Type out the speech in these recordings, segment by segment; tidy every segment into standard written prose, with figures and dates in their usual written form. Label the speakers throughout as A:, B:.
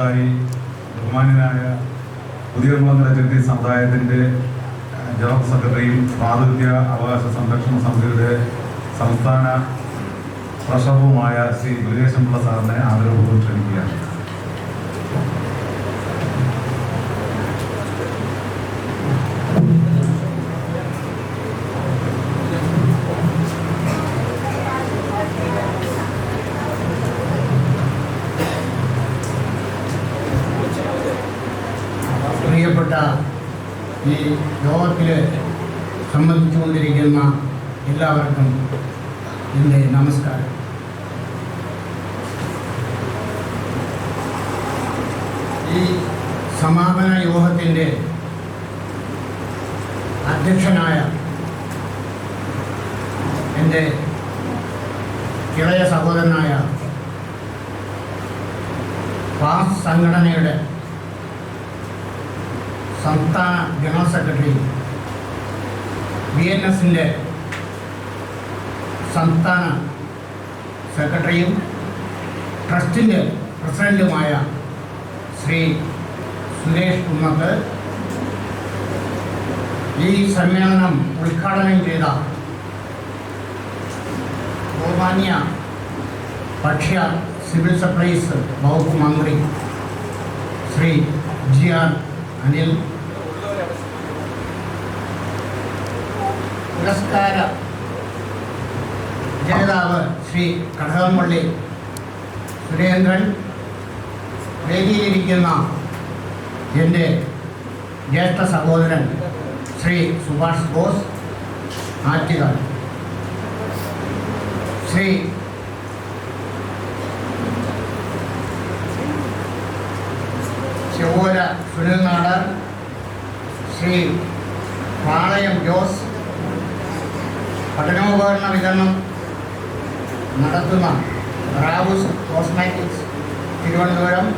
A: അടുത്തതായി ബഹുമാന്യനായ പുതിയകുളങ്ങര ചെത്തി സമുദായത്തിൻ്റെ ജനറൽ സെക്രട്ടറിയും പ്രാതിനിധ്യ അവകാശ സംരക്ഷണ സമിതിയുടെ സംസ്ഥാന ട്രഷററുമായ ശ്രീ മുരുകേശൻപിള്ള സാറിനെ ആദരപൂർവ്വം ക്ഷണിക്കുകയാണ്.
B: പ്രിയപ്പെട്ട ഈ യോഗത്തിൽ സംബന്ധിച്ചുകൊണ്ടിരിക്കുന്ന എല്ലാവർക്കും എൻ്റെ നമസ്കാരം. ഈ സമാപന യോഗത്തിൻ്റെ അധ്യക്ഷനായ എൻ്റെ ഇളയ സഹോദരനായ പാസ് സംഘടനയുടെ സംസ്ഥാന ജനറൽ സെക്രട്ടറി, BNSൻ്റെ സംസ്ഥാന സെക്രട്ടറിയും ട്രസ്റ്റിൻ്റെ പ്രസിഡൻറ്റുമായ ശ്രീ സുരേഷ് കുന്നത്ത്, ഈ സമ്മേളനം ഉദ്ഘാടനം ചെയ്ത ബഹുമാന്യ ഭക്ഷ്യ സിവിൽ സപ്ലൈസ് വകുപ്പ് മന്ത്രി ശ്രീ GR അനിൽ, പുരസ്കാര ജേതാവ് ശ്രീ കടകംപള്ളി സുരേന്ദ്രൻ, വേദിയിലിരിക്കുന്ന എൻ്റെ ജ്യേഷ്ഠ സഹോദരൻ ശ്രീ സുഭാഷ് ബോസ് ആറ്റുകാൽ, ശ്രീ ചെവോര സുനിൽ നാടർ, ശ്രീ പാളയം ജോസ്, പഠനോപകരണ വിതരണം നടത്തുന്ന റാവുസ് കോസ്മാറ്റിക്സ് തിരുവനന്തപുരം,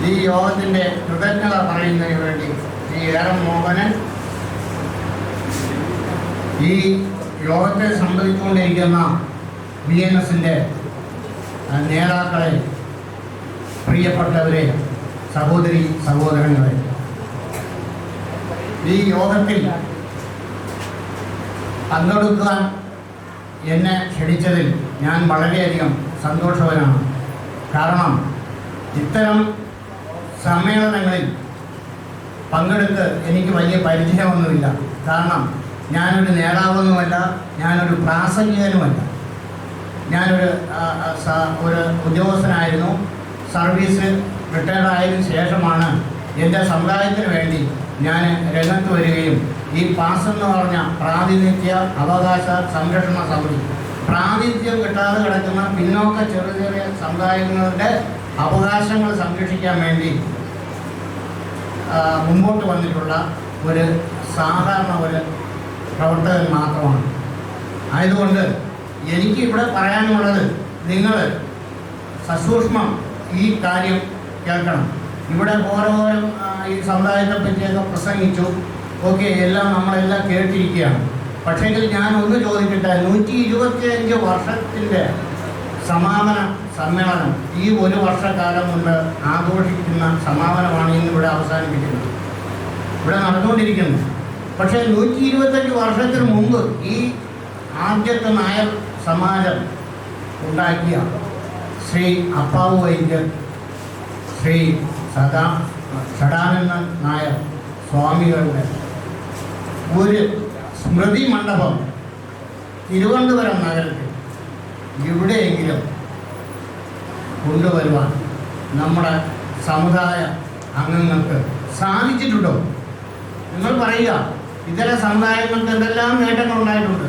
B: ഈ യോഗത്തിൻ്റെ കൃതജ്ഞത പറയുന്നതിന് വേണ്ടി ശ്രീ AR മോഹനൻ, ഈ യോഗത്തെ സംബന്ധിച്ചുകൊണ്ടിരിക്കുന്ന BNSൻ്റെ നേതാക്കളെ, പ്രിയപ്പെട്ടവരെ, സഹോദരി സഹോദരങ്ങളെ, ഈ യോഗത്തിൽ പങ്കെടുക്കാൻ എന്നെ ക്ഷണിച്ചതിൽ ഞാൻ വളരെയധികം സന്തോഷവാനാണ്. കാരണം ഇത്തരം സമ്മേളനങ്ങളിൽ പങ്കെടുത്ത് എനിക്ക് വലിയ പരിചയമൊന്നുമില്ല. കാരണം ഞാനൊരു നേതാവൊന്നുമല്ല, ഞാനൊരു പ്രാസംഗികനുമല്ല. ഞാനൊരു ഉദ്യോഗസ്ഥനായിരുന്നു. സർവീസ് റിട്ടയർഡായതിനു ശേഷമാണ് എൻ്റെ സമുദായത്തിന് വേണ്ടി ഞാൻ രംഗത്ത് വരികയും ഈ പാസ് എന്ന് പറഞ്ഞ പ്രാതിനിധ്യ അവകാശ സംരക്ഷണ സമിതി, പ്രാതിനിധ്യം കിട്ടാതെ കിടക്കുന്ന പിന്നോക്ക ചെറിയ ചെറിയ സമുദായങ്ങളുടെ അവകാശങ്ങൾ സംരക്ഷിക്കാൻ വേണ്ടി മുമ്പോട്ട് വന്നിട്ടുള്ള ഒരു സാധാരണ ഒരു പ്രവർത്തകൻ മാത്രമാണ്. ആയതുകൊണ്ട് എനിക്കിവിടെ പറയാനുള്ളത്, നിങ്ങൾ സസൂക്ഷ്മം ഈ കാര്യം കേൾക്കണം. ഇവിടെ ഓരോരോ ഈ സമുദായത്തെ പറ്റിയൊക്കെ പ്രസംഗിച്ചു, ഓക്കെ, എല്ലാം നമ്മളെല്ലാം കേട്ടിരിക്കുകയാണ്. പക്ഷേങ്കിൽ ഞാൻ ഒന്ന് ചോദിക്കട്ടെ, 125 വർഷത്തിൻ്റെ സമാപന സമ്മേളനം ഈ ഒരു വർഷക്കാലം കൊണ്ട് ആഘോഷിക്കുന്ന സമാപനമാണ് ഇന്നിവിടെ അവസാനിപ്പിക്കുന്നത്, ഇവിടെ നടന്നുകൊണ്ടിരിക്കുന്നത്. പക്ഷേ 125 വർഷത്തിന് മുമ്പ് ഈ ആദ്യത്തെ നായർ സമാജം ഉണ്ടാക്കിയ ശ്രീ അപ്പാവു വൈദ്യർ, ശ്രീ സദാനന്ദൻ നായർ സ്വാമികളുടെ ഒരു സ്മൃതി മണ്ഡപം തിരുവനന്തപുരം നഗരത്തിൽ എവിടെയെങ്കിലും കൊണ്ടുവരുവാൻ നമ്മുടെ സമുദായ അംഗങ്ങൾക്ക് സാധിച്ചിട്ടുണ്ടോ? നിങ്ങൾ പറയുക, ഇതര സമുദായങ്ങൾക്ക് എന്തെല്ലാം നേട്ടങ്ങൾ ഉണ്ടായിട്ടുണ്ട്.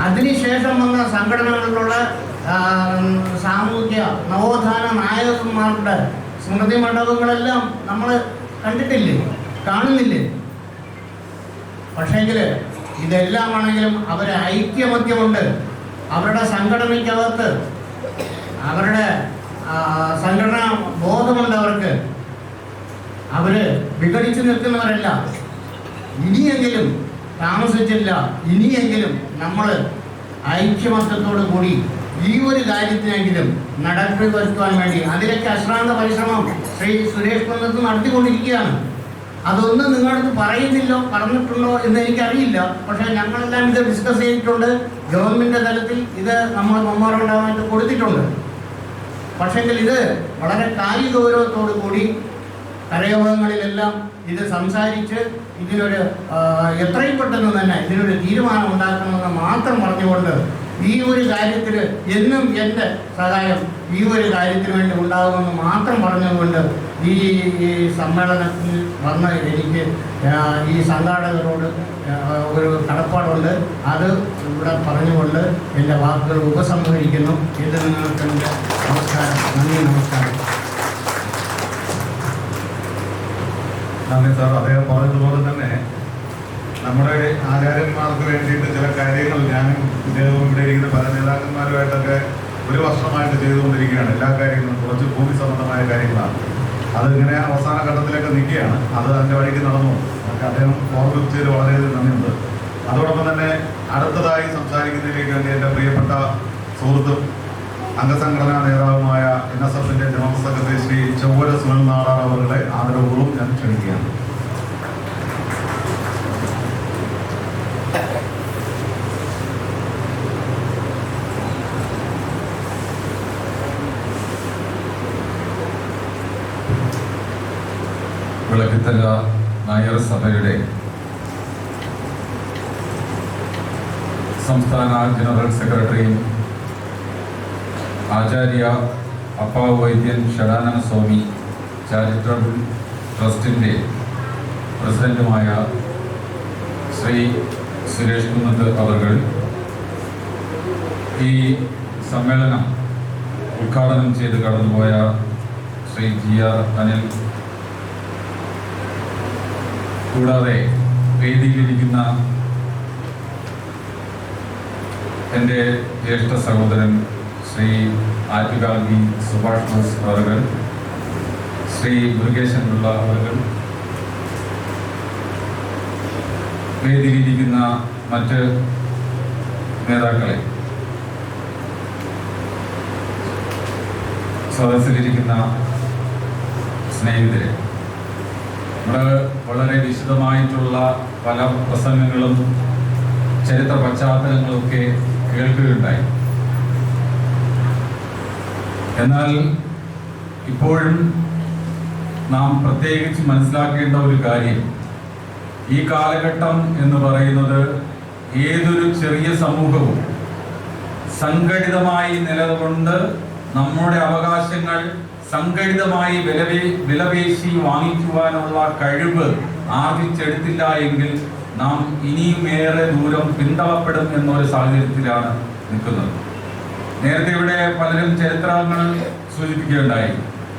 B: അതിനുശേഷം വന്ന സംഘടനകളിലുള്ള സാമൂഹ്യ നവോത്ഥാന നായകന്മാരുടെ സ്മൃതി മണ്ഡപങ്ങളെല്ലാം നമ്മൾ കണ്ടിട്ടില്ലേ, കാണുന്നില്ലേ? പക്ഷേങ്കിൽ ഇതെല്ലാമാണെങ്കിലും അവർ ഐക്യമത്യമുണ്ട്. അവരുടെ സംഘടനയ്ക്കകത്ത് അവരുടെ സംഘടനാ ബോധമുണ്ട് അവർക്ക്. അവർ വിഘടിച്ചു നിൽക്കുന്നവരല്ല. ഇനിയെങ്കിലും താമസിച്ചില്ല, ഇനിയെങ്കിലും നമ്മൾ ഐക്യമത്യത്തോടു കൂടി ഈ ഒരു കാര്യത്തിനെങ്കിലും നടപടി വരുത്തുവാൻ വേണ്ടി അതിലൊക്കെ അശ്രാന്ത പരിശ്രമം ശ്രീ സുരേഷ് കുന്നത്ത് നടത്തിക്കൊണ്ടിരിക്കുകയാണ്. അതൊന്നും നിങ്ങളടുത്ത് പറയുന്നില്ലോ, പറഞ്ഞിട്ടുണ്ടോ എന്ന് എനിക്കറിയില്ല. പക്ഷേ ഞങ്ങളെല്ലാം ഇത് ഡിസ്കസ് ചെയ്തിട്ടുണ്ട്. ഗവൺമെൻറ് തലത്തിൽ ഇത് നമ്മൾ മെമ്മോറണ്ടായിട്ട് കൊടുത്തിട്ടുണ്ട്. പക്ഷെങ്കിൽ ഇത് വളരെ കാര്യഗൗരവത്തോടു കൂടി കരയോഗങ്ങളിലെല്ലാം ഇത് സംസാരിച്ച് ഇതിനൊരു എത്രയും പെട്ടെന്ന് തന്നെ ഇതിനൊരു തീരുമാനം ഉണ്ടാക്കണമെന്ന് മാത്രം പറഞ്ഞുകൊണ്ട് ഈ ഒരു കാര്യത്തിൽ എന്നും എൻ്റെ സഹായം ഈ ഒരു കാര്യത്തിന് വേണ്ടി ഉണ്ടാകുമെന്ന് മാത്രം പറഞ്ഞുകൊണ്ട് ഈ സമ്മേളനത്തിൽ വന്ന് എനിക്ക് ഈ സംഘാടകരോട് ഒരു കടപ്പാടുണ്ട്. അത് ഇവിടെ പറഞ്ഞുകൊണ്ട് എൻ്റെ വാക്കുകൾ ഉപസംഹരിക്കുന്നു. ഇത് നിങ്ങൾക്ക് എൻ്റെ നമസ്കാരം. നന്ദി, നമസ്കാരം.
A: നന്ദി സാർ. അദ്ദേഹം പറഞ്ഞതുപോലെ തന്നെ നമ്മുടെ ആചാര്യന്മാർക്ക് വേണ്ടിയിട്ട് ചില കാര്യങ്ങൾ ഞാനും ഇദ്ദേഹവും ഇവിടെ ഇരിക്കുന്ന പല നേതാക്കന്മാരുമായിട്ടൊക്കെ ഒരു വർഷമായിട്ട് ചെയ്തുകൊണ്ടിരിക്കുകയാണ്. എല്ലാ കാര്യങ്ങളും കുറച്ച് ഭൂമി സംബന്ധമായ കാര്യങ്ങളാണ്. അതിങ്ങനെ അവസാന ഘട്ടത്തിലൊക്കെ നിൽക്കുകയാണ്. അത് അതിൻ്റെ വഴിക്ക് നടന്നു. നമുക്ക് അദ്ദേഹം ഓർമ്മിച്ചതിൽ വളരെയധികം നന്ദിയുണ്ട്. അതോടൊപ്പം തന്നെ അടുത്തതായി സംസാരിക്കുന്നതിലേക്ക് വേണ്ടി എൻ്റെ പ്രിയപ്പെട്ട സുഹൃത്തും അംഗസംഘടനാ നേതാവുമായ NSFന്റെ ജനറൽ സെക്രട്ടറി ശ്രീ ചൊവ്വര സുനിൽ നാടാർ അവരുടെ ആദരവുകളും ഞാൻ ക്ഷണിക്കുകയാണ്.
C: വിളക്കിത്തല നായർ സഭയുടെ സംസ്ഥാന ജനറൽ സെക്രട്ടറിയും ആചാര്യ അപ്പാവ് വൈദ്യൻ ഷടാനന സ്വാമി ചാരിറ്റബിൾ ട്രസ്റ്റിൻ്റെ പ്രസിഡന്റുമായ ശ്രീ സുരേഷ് കുന്നത്ത് അവർ ഈ സമ്മേളനം ഉദ്ഘാടനം ചെയ്ത് കടന്നുപോയ ശ്രീ GR അനിൽ, കൂടാതെ വേദിയിലിരിക്കുന്ന എൻ്റെ ജ്യേഷ്ഠ സഹോദരൻ ശ്രീ ആറ്റുകാൽവി സുഭാഷ് ബോസ് അവർ, ശ്രീ മുരുകേശൻ പിള്ള അവർ, വേദിയിലിരിക്കുന്ന മറ്റ് നേതാക്കളെ, സദസ്സിലിരിക്കുന്ന സ്നേഹിതരെ, നമ്മൾ വളരെ വിശദമായിട്ടുള്ള പല പ്രസംഗങ്ങളും ചരിത്ര പശ്ചാത്തലങ്ങളൊക്കെ കേൾക്കുകയുണ്ടായി. എന്നാൽ ഇപ്പോഴും നാം പ്രത്യേകിച്ച് മനസ്സിലാക്കേണ്ട ഒരു കാര്യം, ഈ കാലഘട്ടം എന്ന് പറയുന്നത് ഏതൊരു ചെറിയ സമൂഹവും സംഘടിതമായി നിലകൊണ്ട് നമ്മുടെ അവകാശങ്ങൾ സംഘടിതമായി വിലപേശി വാങ്ങിക്കുവാനുള്ള കഴിവ് ആർജിച്ചെടുത്തില്ല എങ്കിൽ നാം ഇനിയും ഏറെ ദൂരം പിന്തള്ളപ്പെടും എന്നൊരു സാഹചര്യത്തിലാണ് നിൽക്കുന്നത്. നേരത്തെ ഇവിടെ പലരും ചരിത്രങ്ങൾ സൂചിപ്പിക്കുകയുണ്ടായി.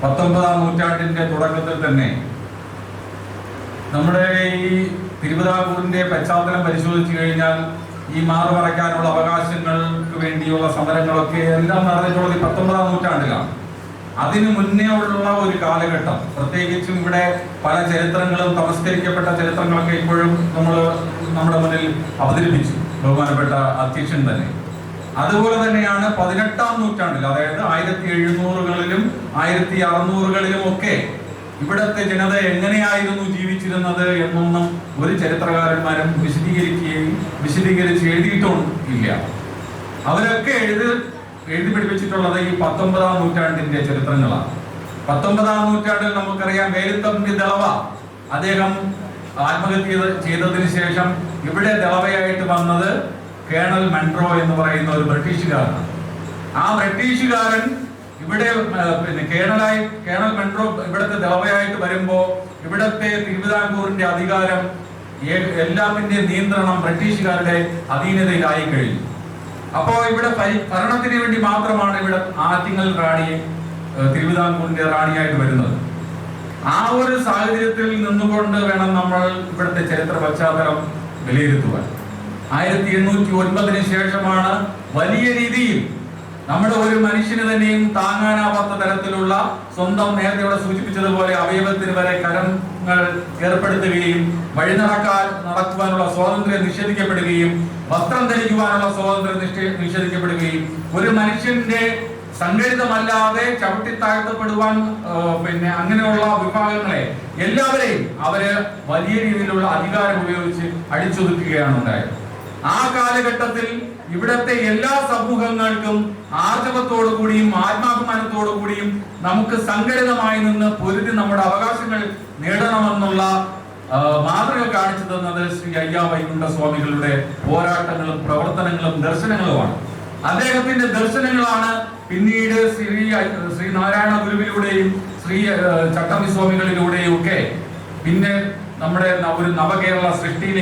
C: 19-ാം നൂറ്റാണ്ടിന്റെ തുടക്കത്തിൽ തന്നെ നമ്മുടെ ഈ തിരുവിതാംകൂറിന്റെ പശ്ചാത്തലം പരിശോധിച്ചു കഴിഞ്ഞാൽ ഈ മാറുമറയ്ക്കാനുള്ള അവകാശങ്ങൾക്ക് വേണ്ടിയുള്ള സമരങ്ങളൊക്കെ എല്ലാം നടന്നിട്ടുള്ളത് 19-ാം നൂറ്റാണ്ടിലാണ്. അതിനു മുന്നേ ഉള്ള ഒരു കാലഘട്ടം, പ്രത്യേകിച്ചും ഇവിടെ പല ചരിത്രങ്ങളും തമസ്കരിക്കപ്പെട്ട ചരിത്രങ്ങളൊക്കെ ഇപ്പോഴും നമ്മുടെ മുന്നിൽ അവതരിപ്പിച്ചു ബഹുമാനപ്പെട്ട അധ്യക്ഷൻ തന്നെ. അതുപോലെ തന്നെയാണ് 18-ാം നൂറ്റാണ്ടിൽ, അതായത് 1700-കളിലും 1600-കളിലും ഒക്കെ ഇവിടത്തെ ജനത എങ്ങനെയായിരുന്നു ജീവിച്ചിരുന്നത് എന്നൊന്നും ഒരു ചരിത്രകാരന്മാരും വിശദീകരിച്ച് എഴുതിയിട്ടും ഇല്ല. അവരൊക്കെ എഴുതി പിടിപ്പിച്ചിട്ടുള്ളത് ഈ 19-ാം നൂറ്റാണ്ടിന്റെ ചരിത്രങ്ങളാണ്. 19-ാം നൂറ്റാണ്ടിൽ നമുക്കറിയാം വേലുത്തമ്പി ദളവ, അദ്ദേഹം ആത്മഹത്യ ചെയ്തതിനു ശേഷം ഇവിടെ ദളവയായിട്ട് വന്നത് കേണൽ മൺട്രോ എന്ന് പറയുന്ന ഒരു ബ്രിട്ടീഷുകാരനാണ്. ആ ബ്രിട്ടീഷുകാരൻ ഇവിടെ കേണൽ മൺട്രോ ഇവിടുത്തെ ദളവയായിട്ട് വരുമ്പോ ഇവിടത്തെ തിരുവിതാംകൂറിന്റെ അധികാരം, എല്ലാത്തിന്റെയും നിയന്ത്രണം ബ്രിട്ടീഷുകാരുടെ അധീനതയിലായി കഴിഞ്ഞു. അപ്പോ ഇവിടെ ഭരണത്തിന് വേണ്ടി മാത്രമാണ് ഇവിടെ ആറ്റിങ്ങൽ റാണി തിരുവിതാംകൂറിന്റെ റാണിയായിട്ട് വരുന്നത്. ആ ഒരു സാഹചര്യത്തിൽ നിന്നുകൊണ്ട് വേണം നമ്മൾ ഇവിടുത്തെ ചരിത്ര പശ്ചാത്തലം വിലയിരുത്തുവാൻ. 1809 ശേഷമാണ് വലിയ രീതിയിൽ നമ്മുടെ ഒരു മനുഷ്യന് തന്നെയും താങ്ങാനാവാത്ത തരത്തിലുള്ള സ്വന്തം നേരത്തെ ഇവിടെ സൂചിപ്പിച്ചതുപോലെ അവയവത്തിന് വരെ കരങ്ങൾ ഏർപ്പെടുത്തുകയും വഴി നടക്കുവാനുള്ള സ്വാതന്ത്ര്യം നിഷേധിക്കപ്പെടുകയും വസ്ത്രം ധരിക്കുവാനുള്ള സ്വാതന്ത്ര്യം നിഷേധിക്കപ്പെടുകയും ഒരു മനുഷ്യന്റെ സംഘടിതമല്ലാതെ ചവിട്ടി താഴ്ത്തപ്പെടുവാൻ അങ്ങനെയുള്ള വിഭാഗങ്ങളെ എല്ലാവരെയും അവര് വലിയ രീതിയിലുള്ള അധികാരം ഉപയോഗിച്ച് അടിച്ചൊതുക്കുകയാണ് ഉണ്ടായത്. ആ കാലഘട്ടത്തിൽ ഇവിടത്തെ എല്ലാ സമൂഹങ്ങൾക്കും ആർജവത്തോടു കൂടിയും ആത്മാഭിമാനത്തോടു കൂടിയും നമുക്ക് സംഘടിതമായി നിന്ന് പൊരുതി നമ്മുടെ അവകാശങ്ങൾ നേടണമെന്നുള്ള മാതൃക കാണിച്ചു തന്നത് ശ്രീ അയ്യാ വൈകുണ്ഠ സ്വാമികളുടെ പോരാട്ടങ്ങളും പ്രവർത്തനങ്ങളും ദർശനങ്ങളുമാണ്. അദ്ദേഹത്തിന്റെ ദർശനങ്ങളാണ് പിന്നീട് ശ്രീ നാരായണ ഗുരുവിലൂടെയും ശ്രീ ചട്ടമ്പി സ്വാമികളിലൂടെയും ഒക്കെ പിന്നെ നമ്മുടെ ഒരു നവകേരള സൃഷ്ടിയിലെ